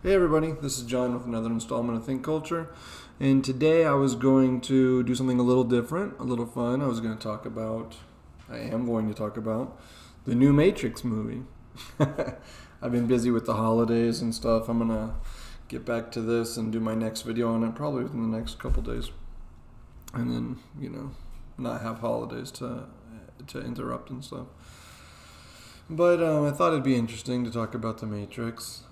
Hey everybody, this is John with another installment of Think Culture, and today I was going to do something a little different, a little fun. I am going to talk about the new Matrix movie. I've been busy with the holidays and stuff. I'm going to get back to this and do my next video on it probably within the next couple days. And then, not have holidays to interrupt and stuff. But I thought it'd be interesting to talk about the Matrix.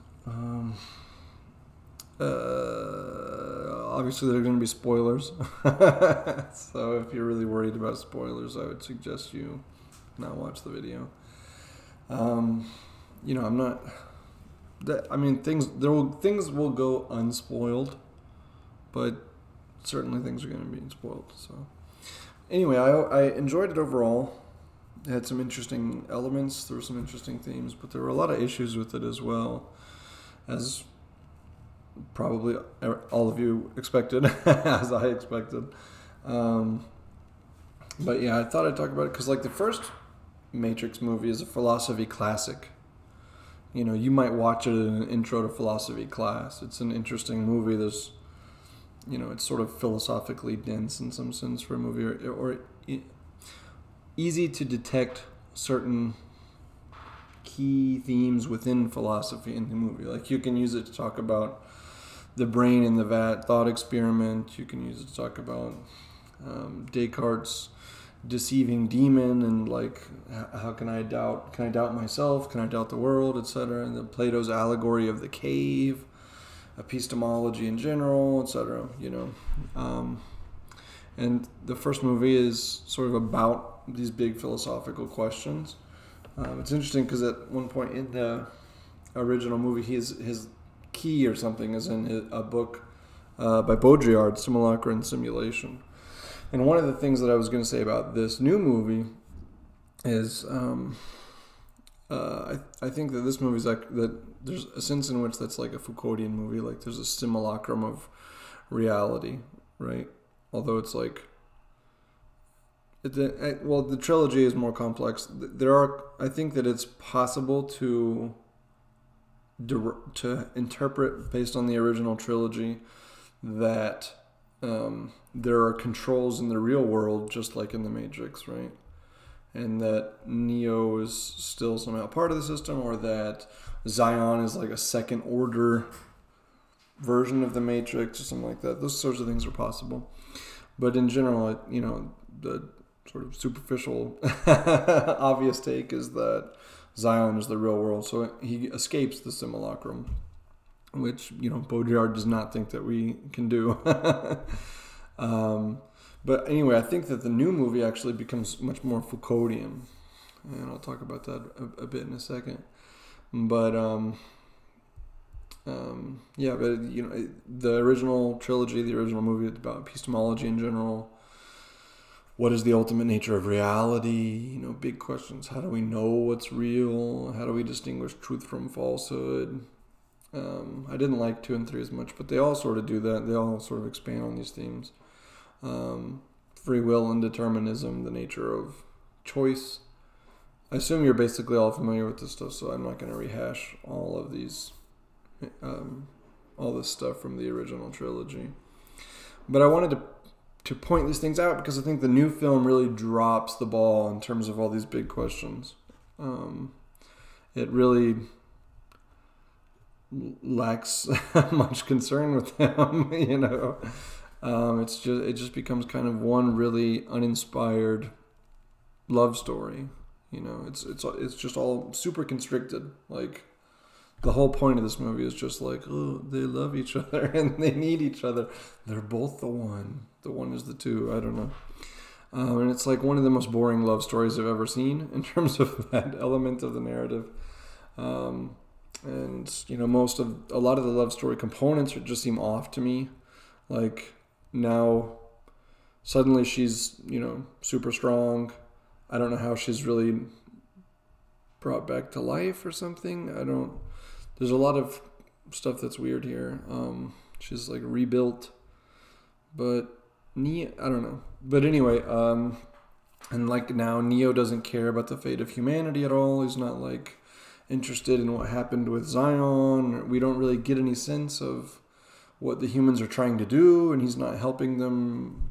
Obviously there are going to be spoilers. So if you're really worried about spoilers, I would suggest you not watch the video. I'm not that, things will go unspoiled, but certainly things are going to be spoiled. So anyway, I enjoyed it overall. It had some interesting elements, there were some interesting themes, but there were a lot of issues with it as well, as probably all of you expected, as I expected. But yeah, I thought I'd talk about it because, the first Matrix movie is a philosophy classic. You might watch it in an intro to philosophy class. It's an interesting movie. There's, it's sort of philosophically dense in some sense for a movie, or easy to detect certain key themes within philosophy in the movie. Like, you can use it to talk about the brain in the vat thought experiment. You can use it to talk about Descartes' deceiving demon, and how can I doubt myself, can I doubt the world, etc. And then Plato's allegory of the cave, epistemology in general, etc. And the first movie is sort of about these big philosophical questions. It's interesting because at one point in the original movie, his key or something is in a book by Baudrillard, Simulacra and Simulation. And one of the things that I was going to say about this new movie is I think that this movie is that there's a sense in which that's like a Foucauldian movie. Like, there's a simulacrum of reality, right? Although it's the trilogy is more complex. I think that it's possible to interpret based on the original trilogy that there are controls in the real world just like in the Matrix, right? And that Neo is still somehow part of the system, or that Zion is like a second order version of the Matrix or something like that. Those sorts of things are possible. But in general, the sort of superficial, obvious take is that Zion is the real world. So he escapes the simulacrum, which, Baudrillard does not think that we can do. But anyway, I think that the new movie actually becomes much more Foucauldian. And I'll talk about that a bit in a second. But, the original trilogy, the original movie, it's about epistemology in general. What is the ultimate nature of reality? Big questions. How do we know what's real? How do we distinguish truth from falsehood? I didn't like 2 and 3 as much, but they all sort of do that. They all sort of expand on these themes. Free will and determinism, the nature of choice. I assume you're basically all familiar with this stuff, so I'm not going to rehash all of these, all this stuff from the original trilogy. But I wanted to point these things out because I think the new film really drops the ball in terms of all these big questions. It really lacks much concern with them, it just becomes kind of one really uninspired love story. It's just all super constricted. Like, the whole point of this movie is just like, oh, they love each other and they need each other. They're both the one. The one is the two. I don't know. And it's like one of the most boring love stories I've ever seen in terms of that element of the narrative. And, a lot of the love story components just seem off to me. Like, now, suddenly she's, super strong. I don't know how she's really brought back to life or something. There's a lot of stuff that's weird here. She's like rebuilt, but I don't know. But anyway, and now Neo doesn't care about the fate of humanity at all. He's not interested in what happened with Zion. We don't really get any sense of what the humans are trying to do, and he's not helping them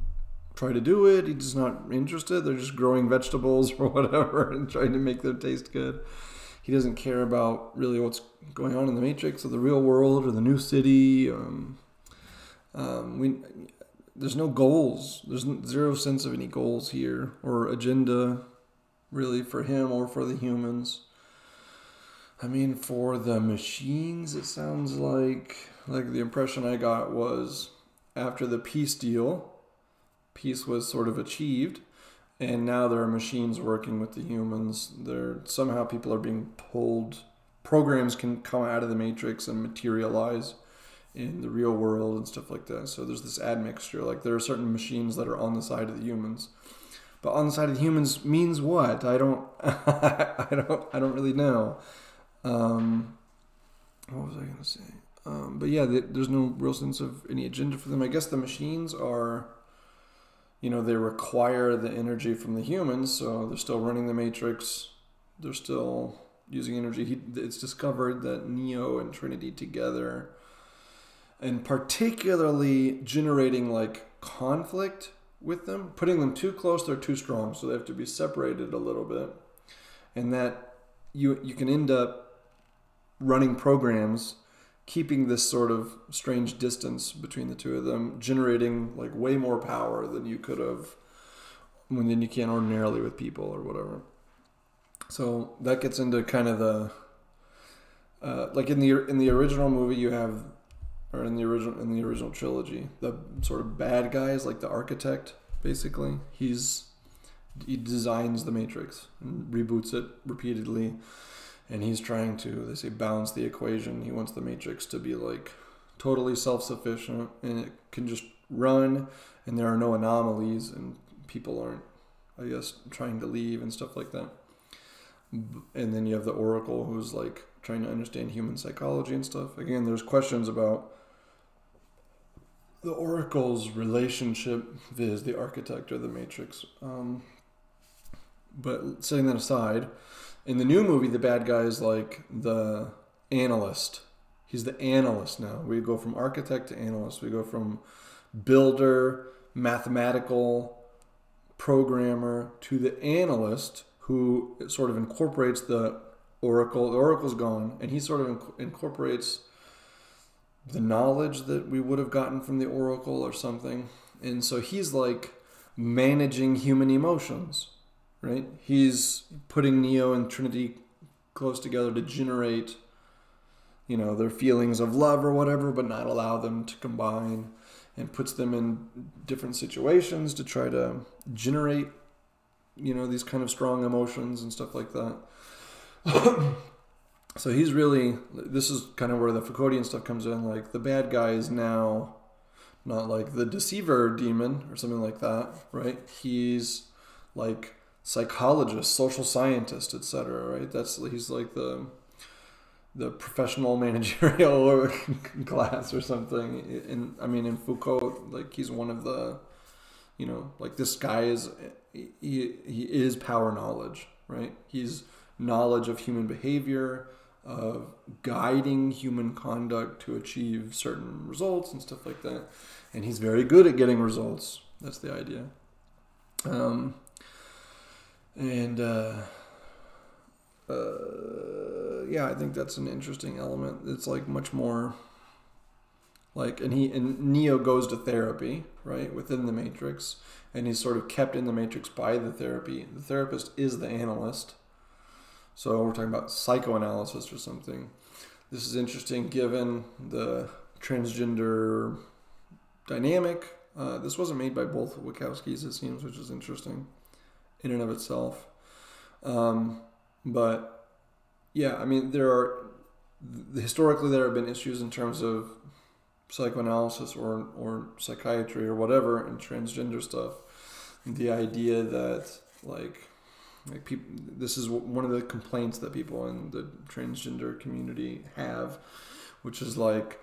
try to do it. He's not interested. They're just growing vegetables or whatever and trying to make them taste good. He doesn't care about really what's going on in the Matrix or the real world or the new city. There's no goals. There's zero sense of any goals here or agenda really for him or for the humans. I mean, for the machines, it sounds like the impression I got was after the peace deal, peace was sort of achieved, and now there are machines working with the humans. Somehow people are being pulled. Programs can come out of the Matrix and materialize in the real world and stuff like that. So there's this admixture. Like there are certain machines that are on the side of the humans, but on the side of the humans means what? I don't really know. What was I gonna say? But yeah, there's no real sense of any agenda for them. I guess the machines are, they require the energy from the humans, so they're still running the Matrix. They're still using energy. It's discovered that Neo and Trinity together, and particularly generating like conflict with them, putting them too close, they're too strong, so they have to be separated a little bit. And that you can end up running programs keeping this sort of strange distance between the two of them, generating like way more power than you could have than you can ordinarily with people or whatever. So that gets into kind of the like in the original movie you have, or in the original trilogy, the sort of bad guys, like the architect, basically. He designs the Matrix and reboots it repeatedly. And he's trying to, they say, balance the equation. He wants the Matrix to be like totally self-sufficient and it can just run and there are no anomalies and people aren't, I guess, trying to leave and stuff like that. And then you have the Oracle who's like trying to understand human psychology and stuff. Again, there's questions about the Oracle's relationship with the architect of the Matrix. But setting that aside, in the new movie, the bad guy is like the analyst. He's the analyst now. We go from architect to analyst. We go from builder, mathematical programmer to the analyst who sort of incorporates the Oracle. The Oracle's gone, and he sort of incorporates the knowledge that we would have gotten from the Oracle or something. And so he's like managing human emotions. Right? He's putting Neo and Trinity close together to generate, their feelings of love or whatever, but not allow them to combine, and puts them in different situations to try to generate, these kind of strong emotions and stuff like that. So this is kind of where the Foucauldian stuff comes in. Like the bad guy is now not like the deceiver demon or something like that, right? He's like psychologist, social scientist, etc. Right? He's like the professional managerial class or something. In Foucault, like he's one of the, like this guy is he is power knowledge, right? He's knowledge of human behavior, of guiding human conduct to achieve certain results and stuff like that. And he's very good at getting results. That's the idea. I think that's an interesting element. It's like much more like, and Neo goes to therapy, right, within the Matrix, and he's sort of kept in the Matrix by the therapy. The therapist is the analyst. So we're talking about psychoanalysis or something. This is interesting given the transgender dynamic. This wasn't made by both Wachowskis, it seems, which is interesting in and of itself. But yeah, historically there have been issues in terms of psychoanalysis or psychiatry or whatever and transgender stuff. The idea that like people, this is one of the complaints that people in the transgender community have, which is like,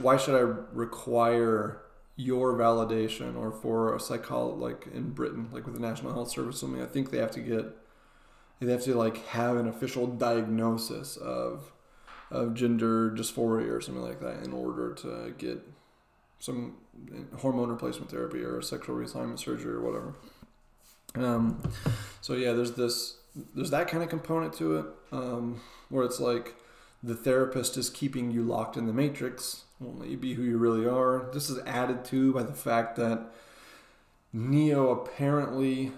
why should I require your validation, or for a psychologist, like in Britain, like with the National Health Service, something, I think they have to get they have to like have an official diagnosis of gender dysphoria or something like that in order to get some hormone replacement therapy or sexual reassignment surgery or whatever. So yeah, there's that kind of component to it, where it's like the therapist is keeping you locked in the matrix, won't let you be who you really are. This is added to by the fact that Neo apparently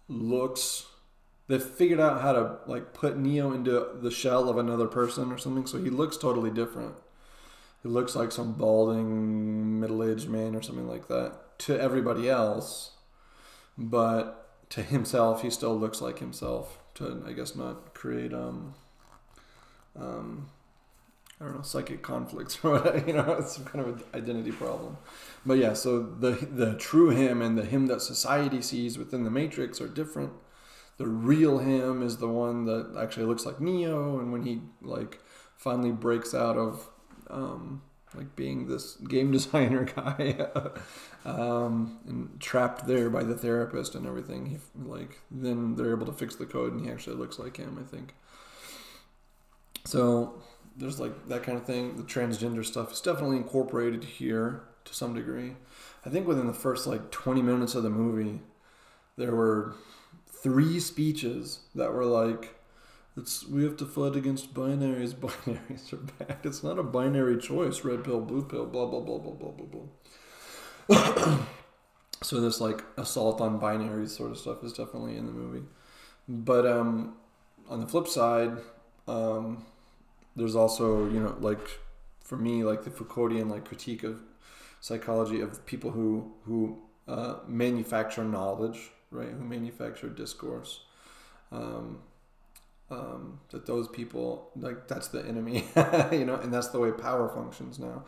looks. They've figured out how to like put Neo into the shell of another person or something, so he looks totally different. He looks like some balding middle-aged man or something like that to everybody else, but to himself, he still looks like himself. To, I guess, not create I don't know, psychic conflicts or whatever, you know, it's some kind of an identity problem. But yeah, so the true him and the him that society sees within the Matrix are different. The real him is the one that actually looks like Neo, and when he like finally breaks out of like being this game designer guy and trapped there by the therapist and everything, he like then they're able to fix the code and he actually looks like him, I think. So there's like that kind of thing. The transgender stuff is definitely incorporated here to some degree. I think within the first like 20 minutes of the movie, there were 3 speeches that were like, we have to fight against binaries. Binaries are bad. It's not a binary choice. Red pill, blue pill, blah, blah, blah, blah, blah, blah, blah. So this like assault on binaries sort of stuff is definitely in the movie. But on the flip side, there's also, you know, like for me, like the Foucauldian like critique of psychology of people who manufacture knowledge, right? Who manufacture discourse. That those people, like, that's the enemy, you know, and that's the way power functions now.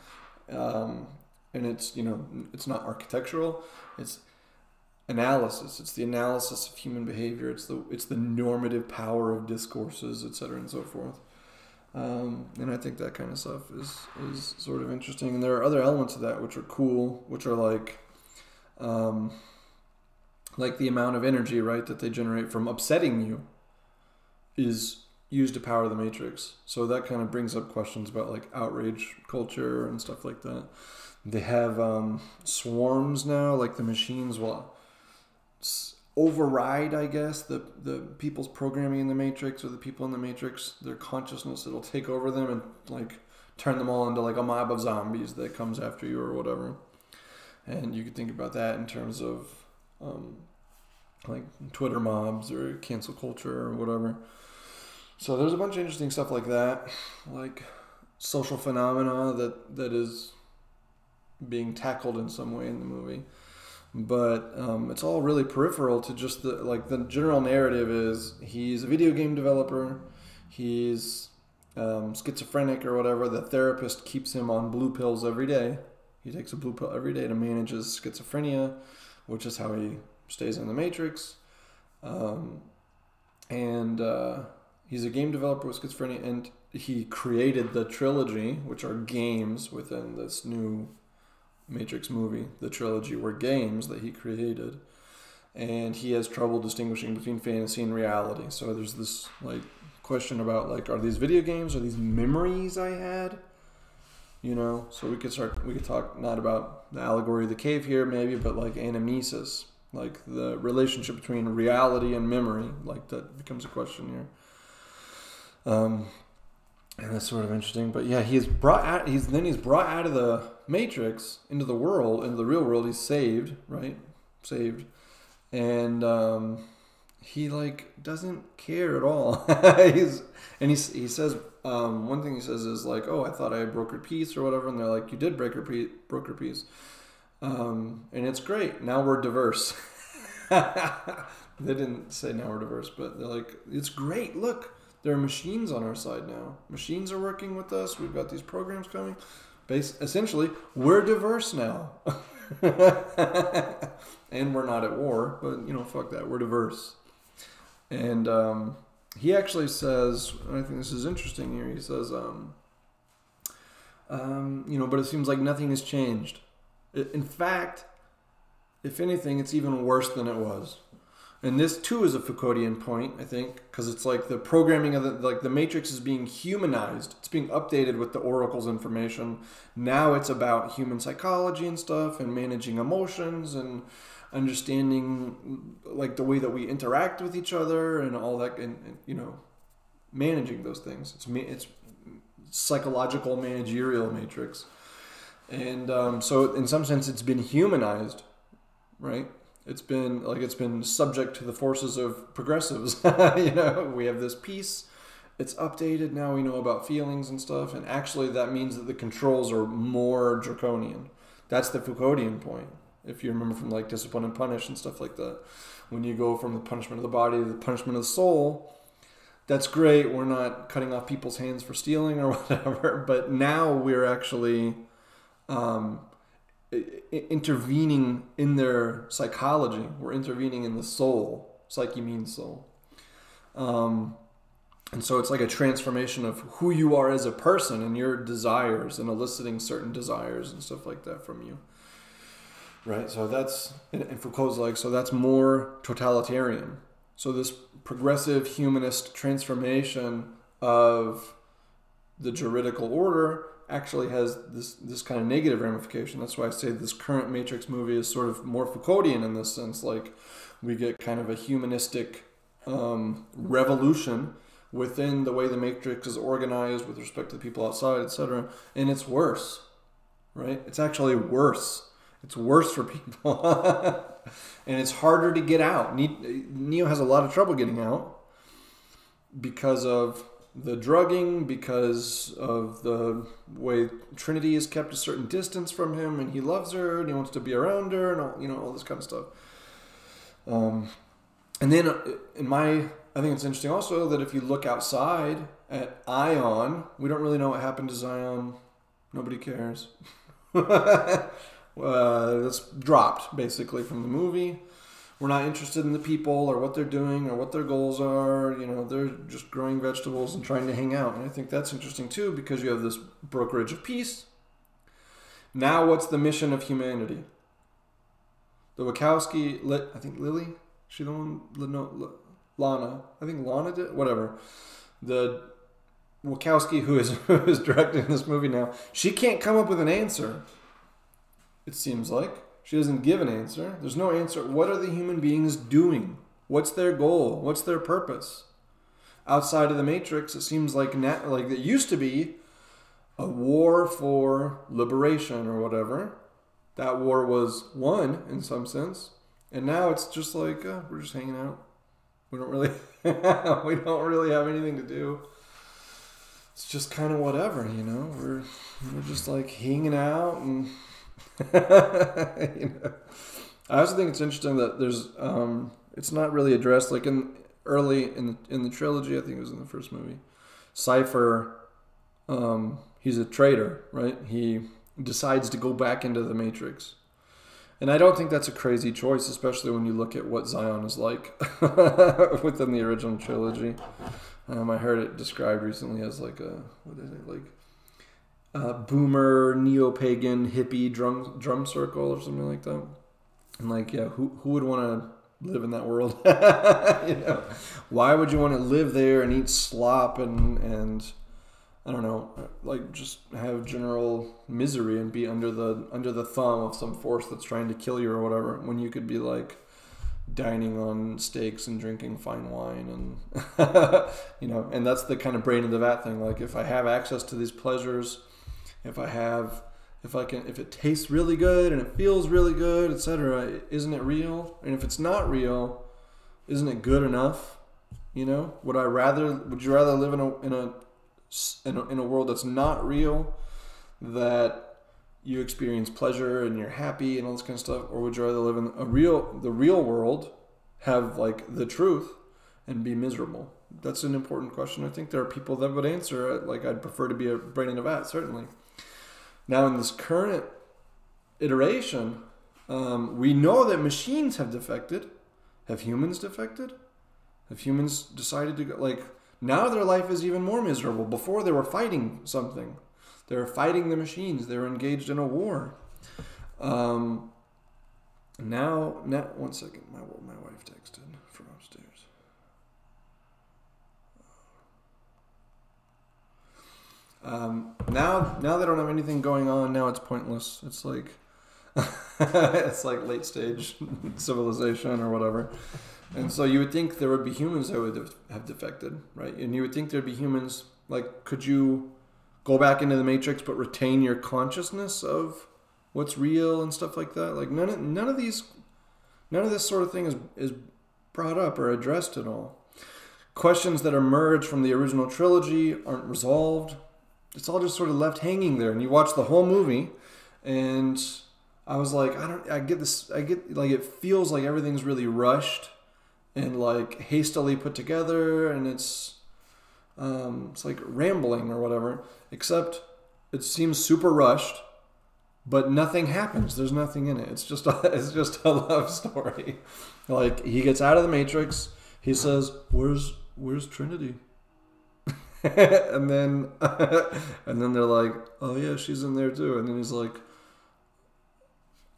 And it's, you know, it's not architectural, it's analysis. It's the analysis of human behavior. It's the normative power of discourses, etc., and so forth. And I think that kind of stuff is sort of interesting. And there are other elements of that which are cool, which are like the amount of energy, right, that they generate from upsetting you is used to power the Matrix. So that kind of brings up questions about like outrage culture and stuff like that. They have swarms now, like the machines will override, I guess, the people's programming in the Matrix, or the people in the Matrix, their consciousness. It'll take over them and like turn them all into like a mob of zombies that comes after you or whatever. And you could think about that in terms of like Twitter mobs or cancel culture or whatever. So there's a bunch of interesting stuff like that, like social phenomena that is being tackled in some way in the movie. But it's all really peripheral to just the general narrative is he's a video game developer, he's schizophrenic or whatever. The therapist keeps him on blue pills every day. He takes a blue pill every day to manage his schizophrenia, which is how he stays in the Matrix. He's a game developer with schizophrenia, and he created the trilogy, which are games within this new Matrix movie. The trilogy were games that he created, and he has trouble distinguishing between fantasy and reality. So there's this like question about like, are these video games, are these memories I had? You know, so we could talk not about the allegory of the cave here maybe, but like anamnesis, like the relationship between reality and memory, like that becomes a question here. And that's sort of interesting. But yeah, he's brought out of the Matrix into the world, into the real world. He's saved, right? Saved. And he like doesn't care at all. he says one thing he says is like, "Oh, I thought I had brokered peace or whatever," and they're like, "You did broker peace." And it's great. Now we're diverse. They didn't say now we're diverse, but they're like, it's great. Look, there are machines on our side now. Machines are working with us. We've got these programs coming. Essentially, we're diverse now. And we're not at war, but, you know, fuck that. We're diverse. And he actually says, and I think this is interesting here, he says, you know, but it seems like nothing has changed. In fact, if anything, it's even worse than it was. And this too is a Foucauldian point, I think, because it's like the programming of the Matrix is being humanized. It's being updated with the Oracle's information. Now it's about human psychology and stuff, and managing emotions and understanding like the way that we interact with each other and all that, and you know, managing those things. It's psychological managerial matrix, and so in some sense it's been humanized, right? It's been subject to the forces of progressives. You know, we have this piece, it's updated, now we know about feelings and stuff, and actually that means that the controls are more draconian. That's the Foucauldian point. If you remember from like Discipline and Punish and stuff like that, when you go from the punishment of the body to the punishment of the soul, that's great. We're not cutting off people's hands for stealing or whatever, but now we're actually intervening in their psychology. We're intervening in the soul. Psyche means soul. And so it's like a transformation of who you are as a person and your desires, and eliciting certain desires and stuff like that from you. Right? So that's, and Foucault's like, so that's more totalitarian. So this progressive humanist transformation of the juridical order actually has this kind of negative ramification. That's why I say this current Matrix movie is sort of more Foucauldian in this sense. Like, we get kind of a humanistic revolution within the way the Matrix is organized with respect to the people outside, etc. And it's worse, right? It's actually worse. It's worse for people. And it's harder to get out. Neo has a lot of trouble getting out because of the drugging, because of the way Trinity is kept a certain distance from him, and he loves her and he wants to be around her, and all, you know, all this kind of stuff. And then I think it's interesting also that if you look outside at Ion, we don't really know what happened to Zion. Nobody cares. That's dropped basically from the movie. We're not interested in the people or what they're doing or what their goals are. You know, they're just growing vegetables and trying to hang out. And I think that's interesting too, because you have this brokerage of peace. Now what's the mission of humanity? The Wachowski, I think Lily, she the one, no, Lana, I think Lana did, whatever. The Wachowski who is directing this movie now, she can't come up with an answer. It seems like. She doesn't give an answer. There's no answer. What are the human beings doing? What's their goal? What's their purpose? Outside of the Matrix, it seems like it used to be a war for liberation or whatever. That war was won in some sense. And now it's just like, we're just hanging out. We don't really have anything to do. It's just kind of whatever, you know. We're just like hanging out and you know. I also think it's interesting that there's it's not really addressed like in the trilogy. I think it was in the first movie. Cypher, he's a traitor, right? He decides to go back into the Matrix, and I don't think that's a crazy choice, especially when you look at what Zion is like within the original trilogy. I heard it described recently as like boomer, neo-pagan, hippie drum circle or something like that. And like, yeah, who would want to live in that world? You know, why would you want to live there and eat slop and I don't know, like just have general misery and be under the thumb of some force that's trying to kill you or whatever, when you could be like dining on steaks and drinking fine wine and you know, and that's the kind of brain in the vat thing. Like, if I have access to these pleasures, if it tastes really good and it feels really good, etc., isn't it real? And if it's not real, isn't it good enough? You know, would you rather live in a world that's not real, that you experience pleasure and you're happy and all this kind of stuff, or would you rather live in the real world, have like the truth, and be miserable? That's an important question. I think there are people that would answer it like, I'd prefer to be a brain in a vat, certainly. Now, in this current iteration, we know that machines have defected. Have humans defected? Have humans decided to go, like, now their life is even more miserable. Before, they were fighting something. They were fighting the machines. They were engaged in a war. Now, one second. My wife texted from upstairs. Now they don't have anything going on. Now it's pointless. It's like it's like late stage civilization or whatever. And so you would think there would be humans that would have defected, right? And you would think there'd be humans, like, could you go back into the Matrix but retain your consciousness of what's real and stuff like that? Like none of this sort of thing is brought up or addressed at all. Questions that emerge from the original trilogy aren't resolved. It's all just sort of left hanging there. And you watch the whole movie, and I was like, I get like, it feels like everything's really rushed and like hastily put together, and it's like rambling or whatever, except it seems super rushed, but nothing happens. There's nothing in it. It's just a love story. Like, he gets out of the Matrix, he says, where's Trinity? and then they're like, oh yeah, she's in there too. And then he's like,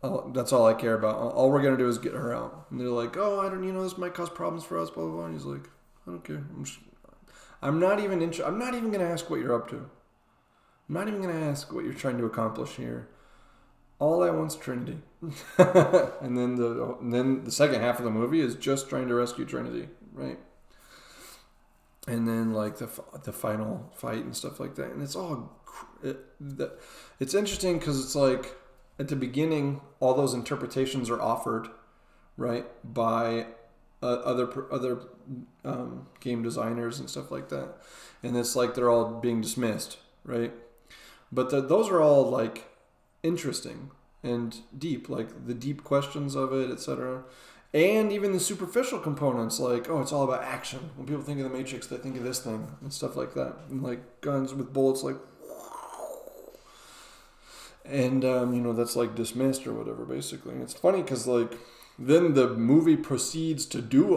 oh, that's all I care about. All we're gonna do is get her out. And they're like, oh, I don't, this might cause problems for us, blah blah blah. And he's like, I don't care. I'm not even gonna ask what you're up to. I'm not even gonna ask what you're trying to accomplish here. All I want's Trinity. and then the second half of the movie is just trying to rescue Trinity, right? And then like the final fight and stuff like that, and it's all it's interesting because it's like at the beginning all those interpretations are offered, right, by other game designers and stuff like that, and it's like they're all being dismissed, right? But those are all like interesting and deep, like the deep questions of it, etc. And even the superficial components, like, oh, it's all about action. When people think of the Matrix, they think of this thing and stuff like that. And like guns with bullets, like, and that's like dismissed or whatever, basically. And it's funny because like then the movie proceeds to do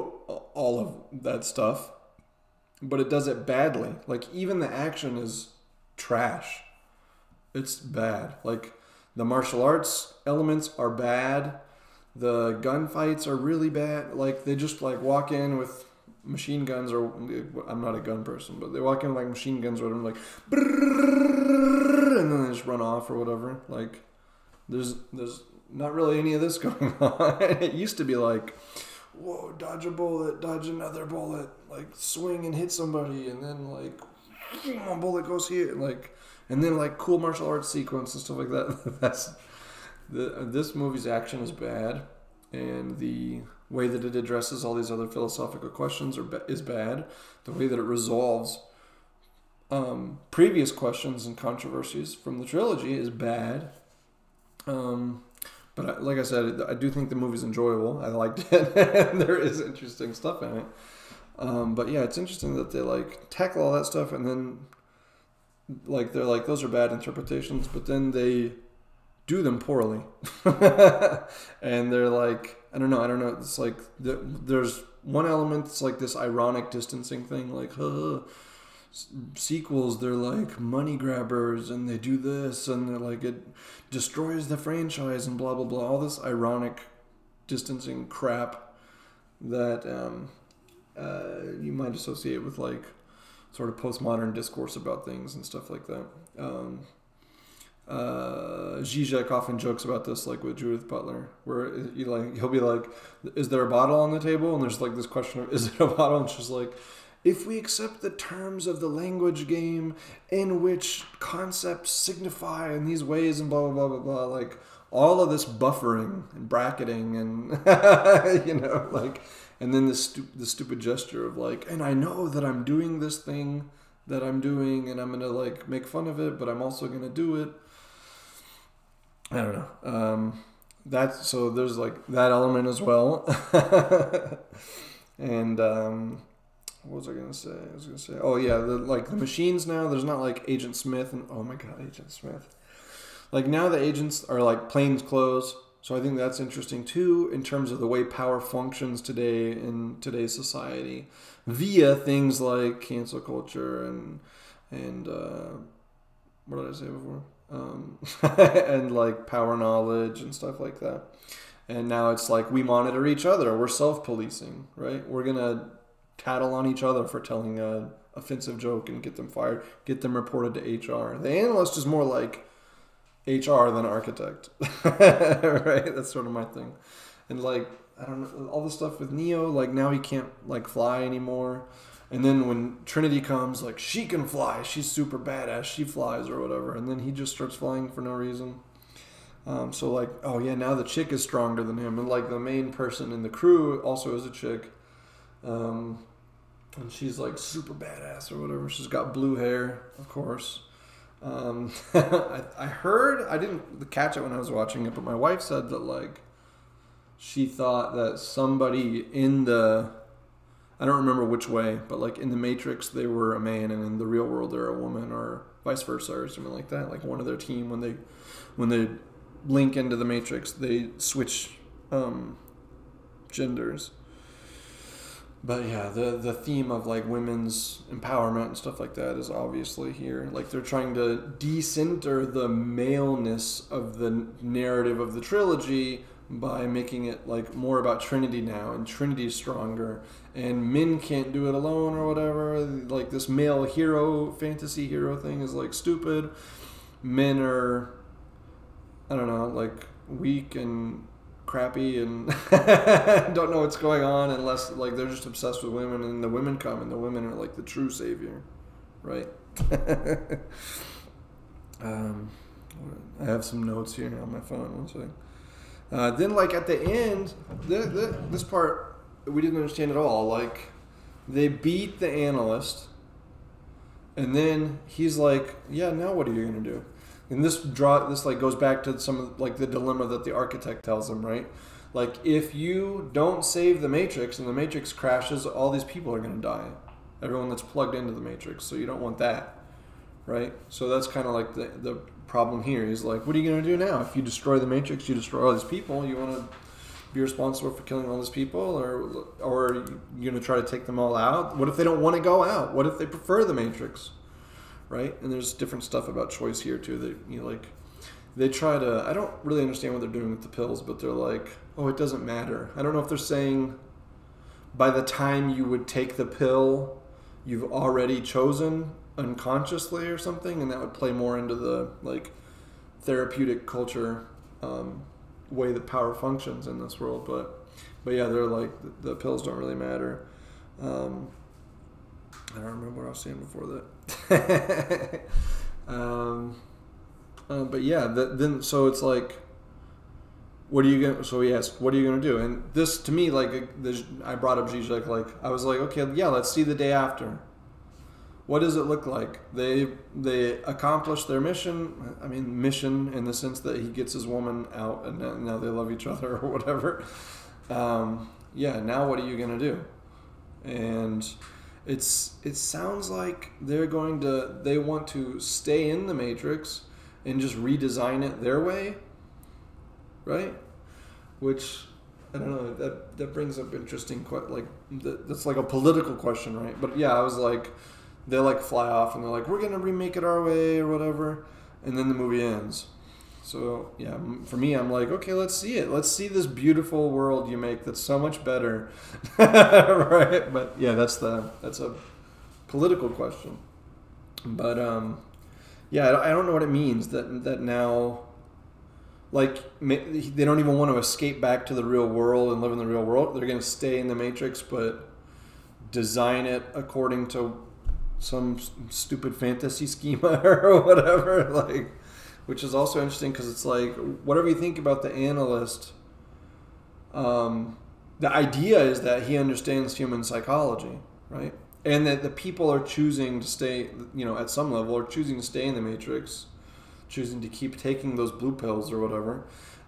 all of that stuff, but it does it badly. Like, even the action is trash. It's bad. Like, the martial arts elements are bad. The gunfights are really bad. Like, they just like walk in with machine guns, or I'm not a gun person, but they walk in with like machine guns or whatever, like, and then they just run off or whatever. Like, there's not really any of this going on. It used to be like, whoa, dodge a bullet, dodge another bullet, like swing and hit somebody, and then like one bullet goes here, like, and then like cool martial arts sequence and stuff like that. This movie's action is bad, and the way that it addresses all these other philosophical questions is bad. The way that it resolves previous questions and controversies from the trilogy is bad. But like I said, I do think the movie's enjoyable. I liked it, and there is interesting stuff in it. But yeah, it's interesting that they like tackle all that stuff, and then like they're like, those are bad interpretations, but then they do them poorly. And they're like, I don't know. It's like there's one element that's like this ironic distancing thing, like sequels, they're like money grabbers and they do this and they're like, it destroys the franchise and blah blah blah, all this ironic distancing crap that you might associate with like sort of postmodern discourse about things and stuff like that. Zizek often jokes about this, like with Judith Butler, where he'll be like, is there a bottle on the table? And there's like this question of, is it a bottle? And she's like, if we accept the terms of the language game in which concepts signify in these ways and blah, blah, blah, blah, blah, like all of this buffering and bracketing and, like, and then the stupid gesture of like, and I know that I'm doing this thing that I'm doing and I'm going to like make fun of it, but I'm also going to do it. I don't know. So there's like that element as well. And what was I gonna say? Oh yeah, the machines now. There's not like Agent Smith and oh my god, Agent Smith. Like now the agents are like plain clothes. So I think that's interesting too in terms of the way power functions today in today's society via things like cancel culture and what did I say before? And like power knowledge and stuff like that. And now it's like we monitor each other. We're self-policing, right? We're going to tattle on each other for telling a offensive joke and get them fired, get them reported to HR. The analyst is more like HR than architect, right? That's sort of my thing. And like, I don't know, all the stuff with Neo, like now he can't like fly anymore. And then when Trinity comes, like she can fly, she's super badass, she flies or whatever. And then he just starts flying for no reason. So like, oh yeah, now the chick is stronger than him. And like the main person in the crew also is a chick. And she's like super badass or whatever. She's got blue hair, of course. I heard, I didn't catch it when I was watching it, but my wife said that like she thought that somebody in the, I don't remember which way, but like in the Matrix they were a man and in the real world they're a woman, or vice versa or something like that. Like one of their team, when they link into the Matrix, they switch genders. But yeah, the theme of like women's empowerment and stuff like that is obviously here. Like they're trying to decenter the maleness of the narrative of the trilogy by making it like more about Trinity now, and Trinity's stronger, and men can't do it alone or whatever. Like this male hero, fantasy hero thing is like stupid. Men are, I don't know, like weak and crappy and don't know what's going on, unless like they're just obsessed with women, and the women come and the women are like the true savior, right? I have some notes here on my phone. One second. Then like at the end, this part we didn't understand at all. Like they beat the analyst, and then he's like, yeah, now what are you gonna do? And this like goes back to some of like the dilemma that the architect tells him, right? Like if you don't save the Matrix and the Matrix crashes, all these people are going to die. Everyone that's plugged into the Matrix. So you don't want that, right? So that's kind of like the problem here. He's like, what are you going to do now? If you destroy the Matrix, you destroy all these people. You want to be responsible for killing all these people, or you're going to try to take them all out? What if they don't want to go out? What if they prefer the Matrix? Right? And there's different stuff about choice here too. That like they try to, I don't really understand what they're doing with the pills, but they're like, oh, it doesn't matter. I don't know if they're saying by the time you would take the pill, you've already chosen unconsciously or something, and that would play more into the like therapeutic culture way that power functions in this world. But yeah, they're like the pills don't really matter. I don't remember what I was saying before that. But yeah, then so it's like, what are you gonna? So he asked, what are you gonna do? And this to me, like, I brought up Zizek. Like, I was like, okay, yeah, let's see the day after. What does it look like? They accomplish their mission. I mean, mission in the sense that he gets his woman out, and now they love each other or whatever. Yeah, now what are you gonna do? And it sounds like they want to stay in the Matrix and just redesign it their way, right? Which, I don't know, that brings up interesting, that's like a political question, right? But yeah, I was like, they like fly off and they're like, we're gonna remake it our way or whatever, and then the movie ends. So yeah, for me, I'm like, okay, let's see it. Let's see this beautiful world you make that's so much better, right? But yeah, that's a political question. But yeah, I don't know what it means that now, like, they don't even want to escape back to the real world and live in the real world. They're going to stay in the Matrix, but design it according to some stupid fantasy schema or whatever, like. Which is also interesting because it's like, whatever you think about the analyst, the idea is that he understands human psychology, right? And that the people are choosing to stay, at some level, are choosing to stay in the Matrix, choosing to keep taking those blue pills or whatever,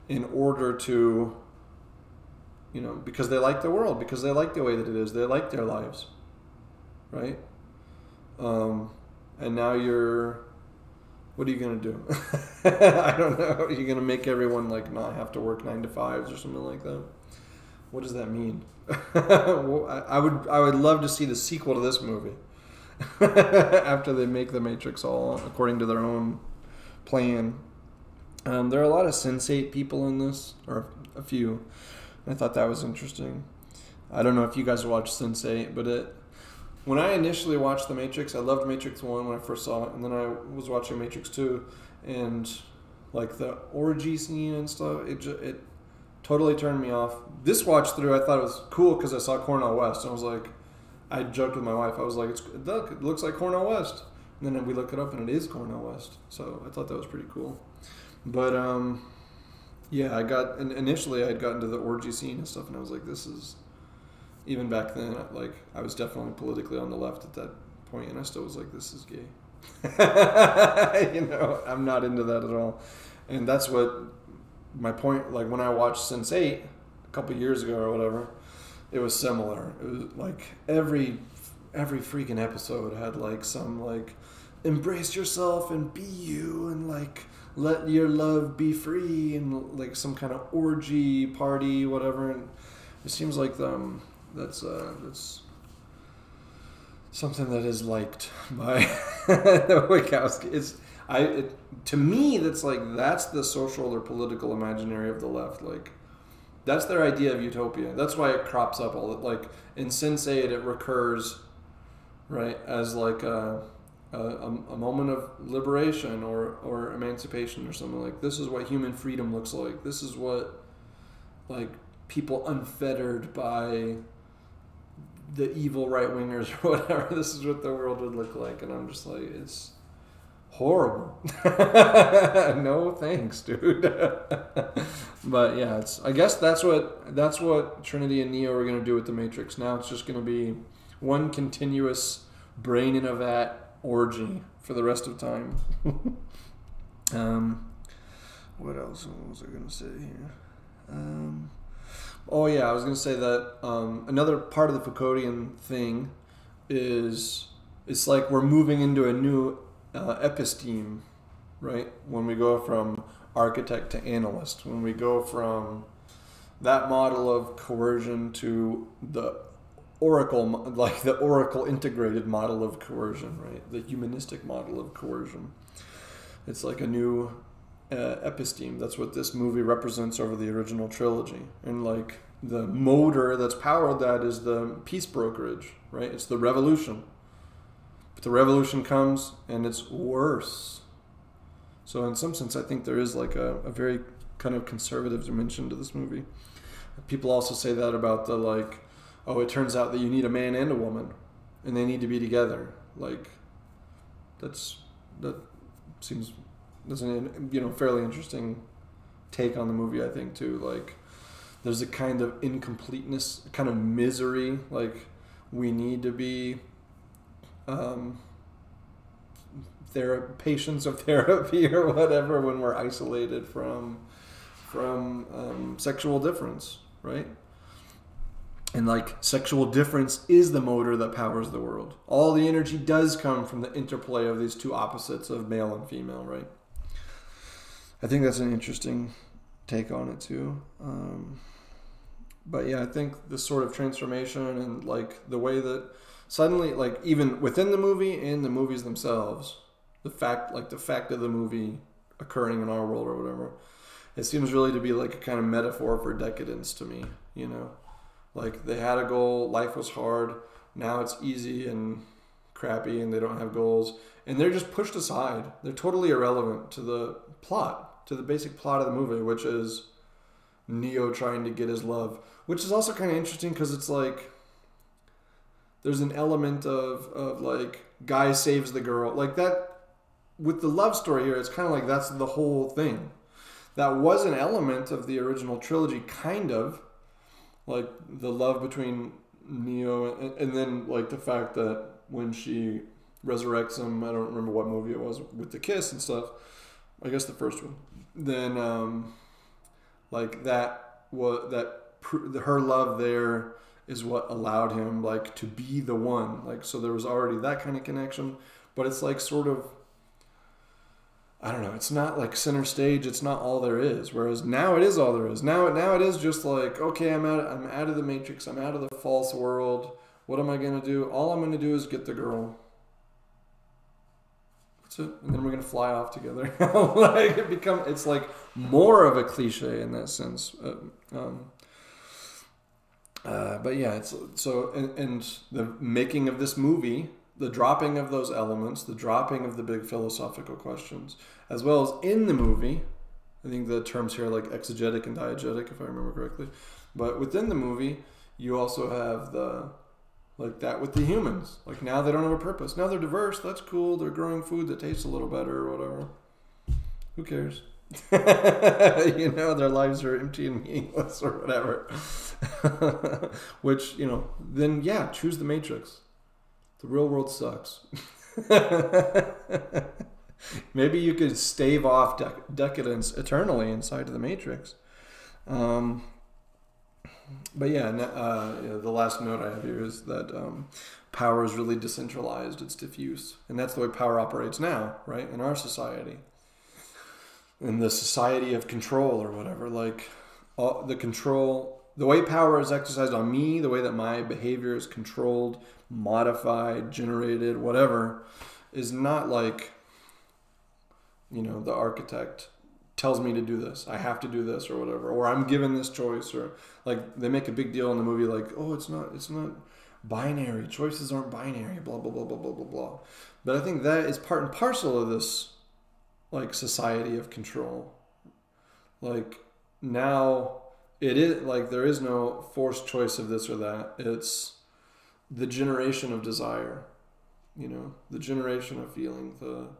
in order to, because they like the world, because they like the way that it is, they like their lives, right? And now what are you going to do? I don't know. You're going to make everyone like not have to work 9 to 5s or something like that. What does that mean? Well, I would love to see the sequel to this movie after they make the Matrix all according to their own plan. There are a lot of sensate people in this, or a few. I thought that was interesting. I don't know if you guys watched Sense8, but when I initially watched The Matrix, I loved Matrix 1 when I first saw it, and then I was watching Matrix 2, and like the orgy scene and stuff, it totally turned me off. This watch through, I thought it was cool because I saw Cornel West, and I was like, I joked with my wife, I was like, it looks like Cornel West. And then we look it up, and it is Cornel West, so I thought that was pretty cool. But yeah, initially I'd gotten to the orgy scene and stuff, and I was like, this is, even back then, like, I was definitely politically on the left at that point, and I still was like, this is gay. I'm not into that at all. And that's what my point, like, when I watched Sense8 a couple years ago or whatever, it was similar. It was like every freaking episode had like some like embrace yourself and be you, and like let your love be free, and like some kind of orgy party, whatever. And it seems like that's something that is liked by the Wachowski. To me, that's the social or political imaginary of the left. Like, that's their idea of utopia. That's why it crops up all that. Like in Sense8, it recurs, right, as like a moment of liberation or emancipation or something. Like, this is what human freedom looks like. This is what, like, people unfettered by the evil right-wingers or whatever, this is what the world would look like. And I'm just like, it's horrible. No thanks, dude. But yeah, I guess that's what Trinity and Neo are going to do with the Matrix. Now it's just going to be one continuous brain in a vat orgy for the rest of time. What else was I going to say here? Oh yeah, I was going to say that another part of the Foucauldian thing is it's like we're moving into a new episteme, right? When we go from architect to analyst, when we go from that model of coercion to the Oracle integrated model of coercion, right? The humanistic model of coercion. It's like a new episteme. That's what this movie represents over the original trilogy. And like the motor that's powered that is the peace brokerage, right? It's the revolution. But the revolution comes and it's worse. So in some sense, I think there is like a very kind of conservative dimension to this movie. People also say that about the like, oh, it turns out that you need a man and a woman and they need to be together. Like, that seems, that's a fairly interesting take on the movie, I think, too. Like, there's a kind of incompleteness, a kind of misery. Like, we need to be patients of therapy or whatever when we're isolated from sexual difference, right? And like, sexual difference is the motor that powers the world. All the energy does come from the interplay of these two opposites of male and female, right? I think that's an interesting take on it too. But yeah, I think this sort of transformation and like the way that suddenly, like, even within the movie and the movies themselves, the fact of the movie occurring in our world or whatever, it seems really to be like a kind of metaphor for decadence to me, you know? Like, they had a goal, life was hard, now it's easy and crappy and they don't have goals, and they're just pushed aside. They're totally irrelevant to the plot, to the basic plot of the movie, which is Neo trying to get his love, which is also kind of interesting because it's like there's an element of like guy saves the girl, like that with the love story here. It's kind of like that's the whole thing. That was an element of the original trilogy, kind of like the love between Neo and then like the fact that when she resurrects him, I don't remember what movie it was, with the kiss and stuff, I guess the first one, then like her love there is what allowed him like to be the one. Like, so there was already that kind of connection, but it's like sort of, I don't know, it's not like center stage, it's not all there is. Whereas now it is all there is. Now it is just like, okay, I'm out of the Matrix, I'm out of the false world. What am I gonna do? All I'm gonna do is get the girl. That's it. And then we're gonna fly off together. Like it's like more of a cliche in that sense. But yeah, it's so and the making of this movie, the dropping of those elements, the dropping of the big philosophical questions, as well as in the movie. I think the terms here are like exegetic and diegetic, if I remember correctly. But within the movie, you also have the like that with the humans. Like now they don't have a purpose. Now they're diverse. That's cool. They're growing food that tastes a little better or whatever. Who cares? You know, their lives are empty and meaningless or whatever. Which, you know, then yeah, choose the Matrix. The real world sucks. Maybe you could stave off decadence eternally inside of the Matrix. But yeah, the last note I have here is that power is really decentralized. It's diffuse. And that's the way power operates now, right? In our society. In the society of control or whatever. Like, the way power is exercised on me, the way that my behavior is controlled, modified, generated, whatever, is not like, you know, the architect tells me to do this. I have to do this or whatever. Or I'm given this choice. Or like they make a big deal in the movie like, oh, it's not binary. Choices aren't binary. Blah, blah, blah, blah, blah, blah, blah. But I think that is part and parcel of this like society of control. Like now it is like there is no forced choice of this or that. It's the generation of desire, you know, the generation of feeling, the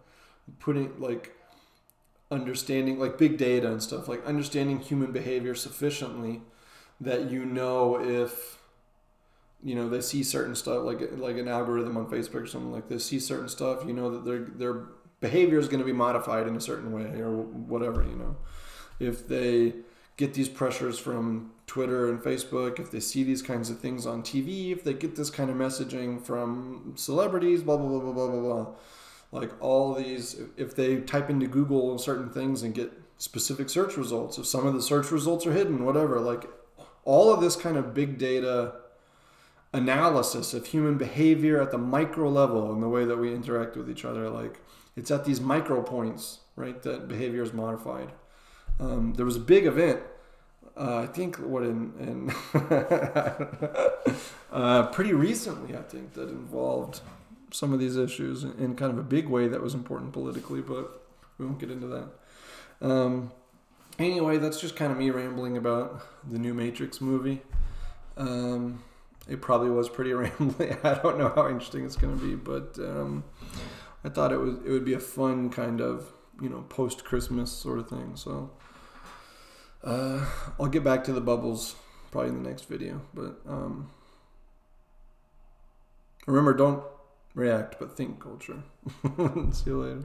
putting like understanding like big data and stuff, like understanding human behavior sufficiently that you know if, you know, they see certain stuff like an algorithm on Facebook or something like this, see certain stuff, you know that their behavior is going to be modified in a certain way or whatever, you know. If they get these pressures from Twitter and Facebook, if they see these kinds of things on TV, if they get this kind of messaging from celebrities, blah, blah, blah, blah, blah, blah, blah. Like all these, if they type into Google certain things and get specific search results, if some of the search results are hidden, whatever, like all of this kind of big data analysis of human behavior at the micro level and the way that we interact with each other, like it's at these micro points, right, that behavior is modified. There was a big event, I think, pretty recently, I think, that involved some of these issues in kind of a big way that was important politically, but we won't get into that. Anyway, that's just kind of me rambling about the new Matrix movie. It probably was pretty rambly. I don't know how interesting it's going to be, but I thought it would be a fun kind of, you know, post-Christmas sort of thing. So I'll get back to the bubbles probably in the next video. But remember, don't react, but think culture. See you later.